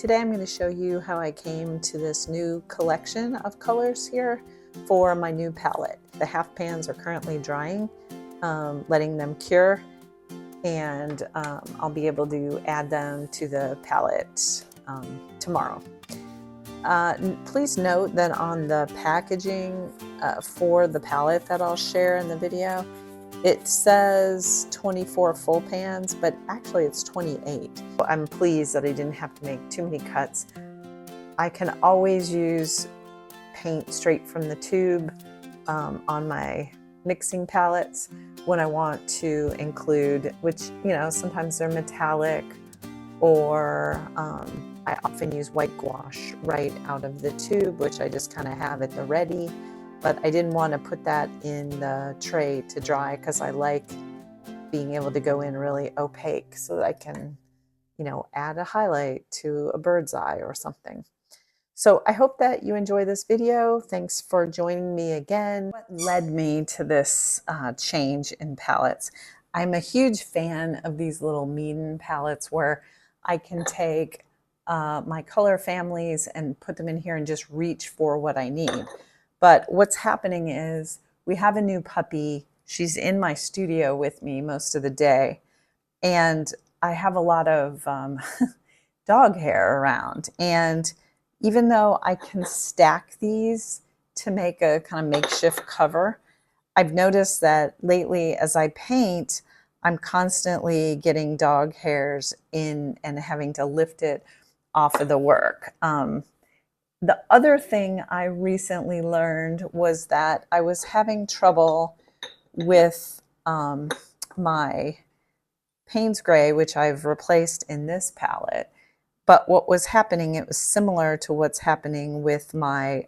today I'm going to show you how I came to this new collection of colors here for my new palette. The half pans are currently drying, letting them cure, and I'll be able to add them to the palette tomorrow. Please note that on the packaging for the palette that I'll share in the video, it says 24 full pans, but actually it's 28. I'm pleased that I didn't have to make too many cuts. I can always use paint straight from the tube on my mixing palettes when I want to include, which, you know, sometimes they're metallic, or I often use white gouache right out of the tube, which I just kind of have at the ready. But I didn't want to put that in the tray to dry because I like being able to go in really opaque so that I can, you know, add a highlight to a bird's eye or something. So I hope that you enjoy this video. Thanks for joining me again. What led me to this change in palettes? I'm a huge fan of these little Meeden palettes where I can take my color families and put them in here and just reach for what I need. But what's happening is we have a new puppy. She's in my studio with me most of the day. And I have a lot of dog hair around. And even though I can stack these to make a kind of makeshift cover, I've noticed that lately as I paint, I'm constantly getting dog hairs in and having to lift it off of the work. The other thing I recently learned was that I was having trouble with my Payne's Gray, which I've replaced in this palette. But what was happening, it was similar to what's happening with my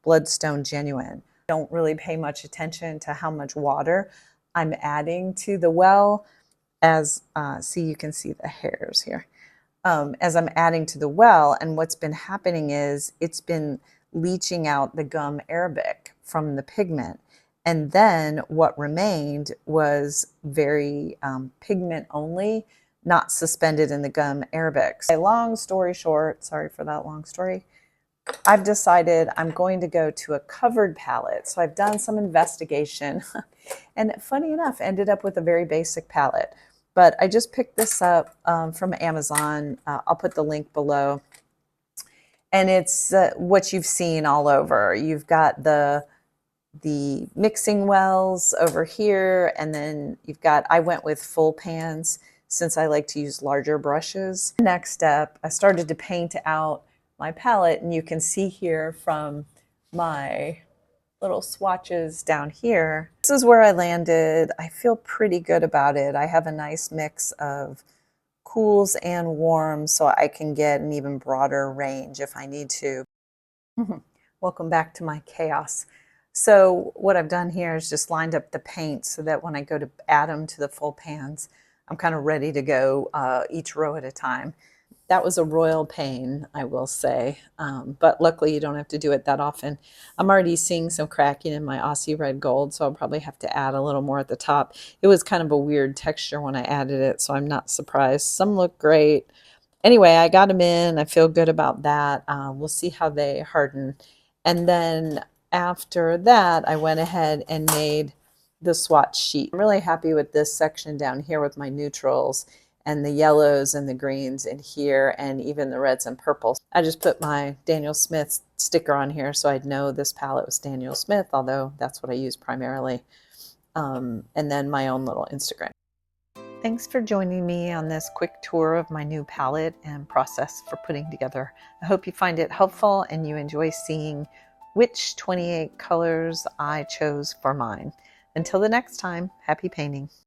Bloodstone Genuine. I don't really pay much attention to how much water I'm adding to the well, as see, you can see the hairs here. As I'm adding to the well, and what's been happening is it's been leaching out the gum arabic from the pigment, and then what remained was very pigment only, not suspended in the gum arabic. So, long story short, sorry for that long story, I've decided I'm going to go to a covered palette. So I've done some investigation and funny enough ended up with a very basic palette. But I just picked this up from Amazon. I'll put the link below. And it's what you've seen all over. You've got the mixing wells over here. And then you've got, I went with full pans since I like to use larger brushes. Next step, I started to paint out my palette. And you can see here from my little swatches down here. This is where I landed. I feel pretty good about it. I have a nice mix of cools and warms, so I can get an even broader range if I need to. Welcome back to my chaos. So what I've done here is just lined up the paint so that when I go to add them to the full pans, I'm kind of ready to go each row at a time. That was a royal pain, I will say, but luckily you don't have to do it that often. I'm already seeing some cracking in my Aussie red gold, so I'll probably have to add a little more at the top. It was kind of a weird texture when I added it, so I'm not surprised. Some look great. Anyway, I got them in. I feel good about that. We'll see how they harden. And then after that, I went ahead and made the swatch sheet. I'm really happy with this section down here with my neutrals and the yellows and the greens in here, and even the reds and purples. I just put my Daniel Smith sticker on here so I'd know this palette was Daniel Smith, although that's what I use primarily. And then my own little Instagram. Thanks for joining me on this quick tour of my new palette and process for putting together. I hope you find it helpful and you enjoy seeing which 28 colors I chose for mine. Until the next time, happy painting.